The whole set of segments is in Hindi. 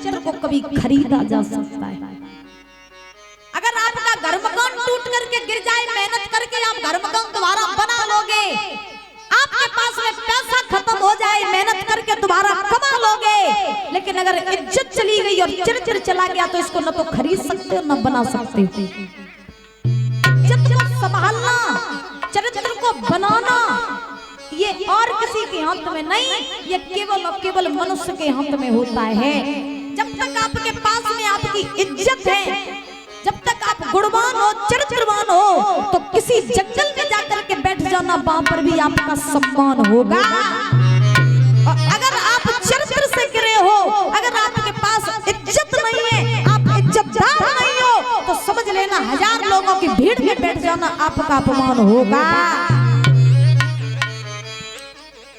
चरित्र को कभी खरीदा जा सकता है। अगर आपका घर मकान टूट करके गिर जाए, मेहनत करके आप घर मकान दोबारा बना लोगे, आपके पास में पैसा खत्म हो जाए, मेहनत करके दोबारा कमा लोगे, लेकिन अगर इज्जत चली गई और चरित्र चला गया तो इसको न तो खरीद सकते हो न बना सकते। इज्जत को संभालना, चरित्र को बनाना, ये और किसी के हाथ में नहीं, ये केवल और केवल मनुष्य के हाथ में होता है। जब तक आपके पास में आपकी इज्जत है, जब तक आप गुणवान हो, चरित्रवान हो, तो किसी जंगल में जाकर के बैठ जाना, वहां पर भी आपका सम्मान होगा। और अगर आप चरित्र से गिरे हो, अगर आपके पास इज्जत नहीं है, आप इज्जतदार नहीं हो, तो समझ लेना 1000 लोगों की भीड़ में बैठ जाना आपका अपमान होगा।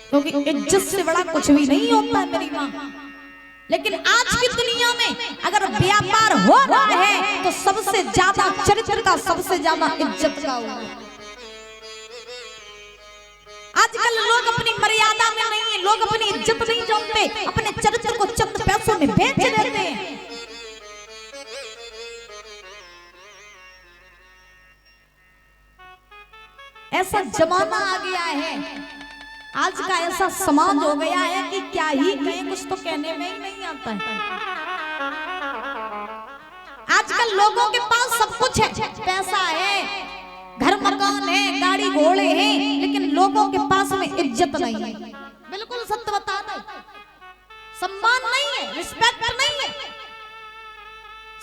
क्योंकि इज्जत से बड़ा कुछ भी नहीं होता है मेरी माँ। लेकिन आज की दुनिया में अगर व्यापार हो रहा है तो सबसे ज्यादा चरित्र का, सबसे ज्यादा इज्जत का होगा। आजकल लोग अपनी मर्यादा में नहीं है, लोग अपनी इज्जत नहीं जानते, अपने चरित्र को चंद पैसों में बेच देते हैं। ऐसा जमाना आ गया है, आज का ऐसा समाज हो गया है कि क्या ही कहें, कुछ तो कहने में ही नहीं आता है। आजकल लोगों के पास सब कुछ है, पैसा है, घर मकान है, गाड़ी घोड़े हैं, लेकिन लोगों के पास में इज्जत नहीं है। बिल्कुल सत्य बता रहे, सम्मान नहीं है, रिस्पेक्ट नहीं है,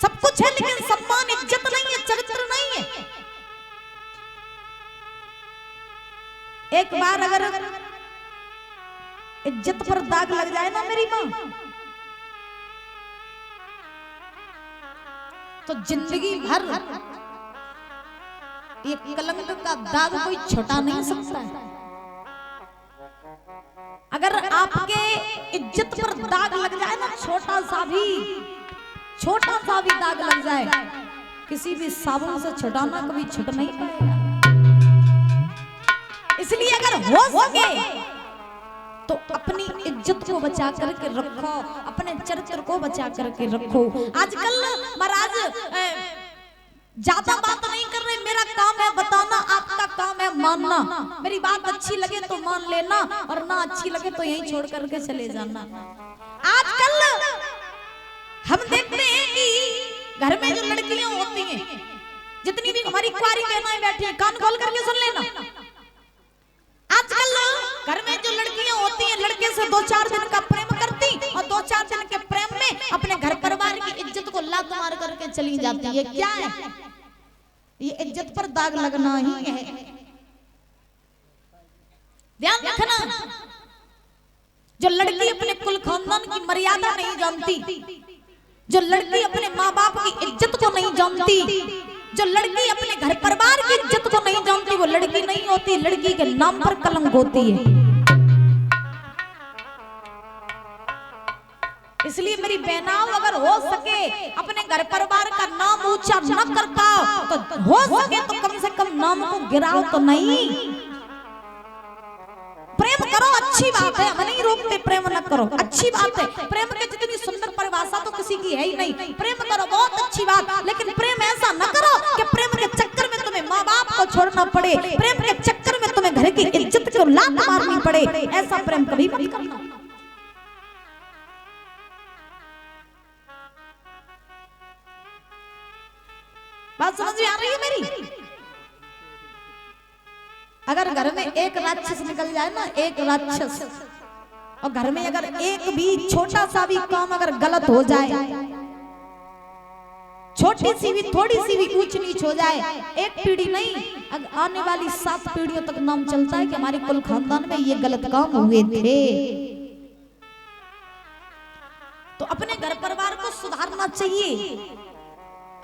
सब कुछ है लेकिन सम्मान, इज्जत नहीं है, चरित्र नहीं है। एक बार अगर इज्जत पर दाग लग जाए ना मेरी माँ, तो जिंदगी भर ये कलंक का दाग कोई छुटा नहीं सकता है। अगर आपके इज्जत पर दाग लग जाए ना, छोटा सा भी दाग लग जाए, किसी भी साबुन से छुटाना कभी छुट नहीं पाएगा। इसलिए अगर हो सके तो अपनी इज्जत को बचा करके रखो, अपने चरित्र को बचा करके रखो। आजकल महाराज ज्यादा बात नहीं कर रहे, मेरा काम है बताना, आपका काम है मानना। मेरी बात अच्छी लगे तो मान लेना, और ना अच्छी लगे तो यहीं छोड़ करके चले जाना। आजकल हम देखते हैं कि घर में जो लड़कियां होती हैं, जितनी भी हमारी कुंवारी बहनें बैठी हैं, कान खोल करके सुन लेना। आजकल घर में जो लड़कियां होती हैं, लड़के से 2-4 दिन का प्रेम करती, और 2-4 दिन के प्रेम में अपने घर परिवार की इज्जत को लात मार करके चली जाती है। क्या है ये? इज्जत पर दाग लगना ही है। ध्यान रखना, जो लड़की अपने कुल खानदान की मर्यादा नहीं जानती, जो लड़की अपने माँ बाप की इज्जत को नहीं जानती, जो लड़की अपने घर परिवार की इज्जत को नहीं जानती, वो लड़की नहीं होती, लड़की के नाम पर कलंक होती है। इसलिए मेरी बहनाओं, अगर हो सके अपने घर परिवार का नाम ऊंचा न कर पाओ तो हो सके तो कम से कम नाम को गिराओ तो नहीं। प्रेम करो, अच्छी बात है, हम नहीं रोकते, प्रेम न करो, अच्छी बात है। प्रेम की जितनी सुंदर परिभाषा तो किसी की है ही नहीं। प्रेम करो, बहुत अच्छी बात, लेकिन प्रेम ऐसा न करो कि प्रेम के चक्कर में तुम्हें माँ बाप को छोड़ना पड़े, प्रेम के चक्कर में तुम्हें घर की इज्जत को लात मारनी पड़े। ऐसा प्रेम कभी मत करना। बात समझ में आ रही है मेरी? अगर घर में एक राक्षस निकल जाए ना, एक राक्षस, और घर में अगर एक भी छोटा सा भी काम अगर गलत हो जाए, छोटी सी भी, थोड़ी सी भी ऊंच नीच हो जाए, एक पीढ़ी नहीं, आने वाली 7 पीढ़ियों तक नाम चलता है कि हमारे कुल खानदान में ये गलत काम हुए थे। तो अपने घर परिवार को सुधारना चाहिए,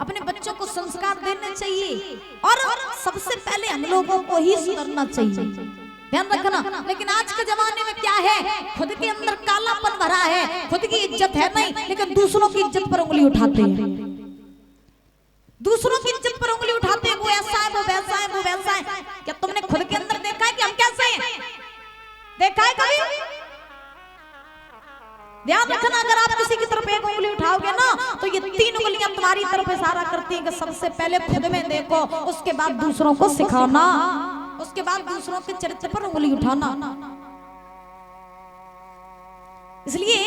अपने बच्चों को संस्कार देने चाहिए, और सबसे पहले हम लोगों को ही सुधरना चाहिए। ध्यान रखना। लेकिन आज के जमाने में क्या है, खुद के अंदर कालापन भरा है, खुद की इज्जत है नहीं, लेकिन दूसरों की इज्जत पर उंगली उठाते हैं, दूसरों की इज्जत पर उंगली उठाते हैं। वो ऐसा है, वो वैसा है, वो वैसा है। क्या तुमने खुद के अंदर देखा है कि हम कैसे हैं? देखा है कभी? ध्यान रखना, अगर आप किसी की तरफ एक उंगली उठाओगे ना तो ये 3 उंगलियां तुम्हारी तरफ इशारा करती हैं कि सबसे पहले खुद में देखो, उसके बाद दूसरों को सिखाना, उसके बाद दूसरों के चरित्र पर उंगली उठाना। इसलिए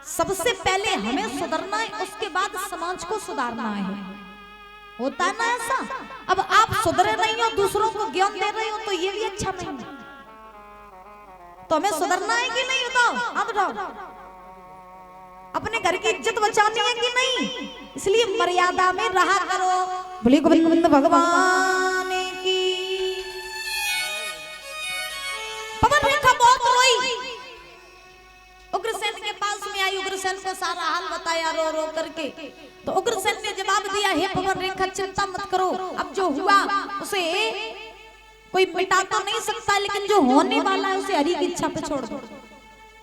सबसे पहले हमें सुधरना है, उसके बाद समाज को सुधारना है। होता है ना ऐसा? अब आप सुधरे नहीं हो, दूसरों को ज्ञान दे रहे हो तो ये भी अच्छा नहीं है। तो हमें सुधरना है कि नहीं? बताओ, आप बताओ। अपने घर की इज्जत बचानी है कि नहीं? इसलिए मर्यादा में रहा करो। बोले गोविंद भगवान की। पवन रेखा बहुत रोई, उग्रसेन के पास में आई, उग्रसेन को सारा हाल बताया रो रो करके। तो उग्रसेन ने जवाब दिया, हे पवन रेखा चिंता मत करो, अब जो हुआ उसे कोई मिटा तो नहीं सकता, लेकिन जो होने वाला है उसे हरि की इच्छा पे छोड़ दो।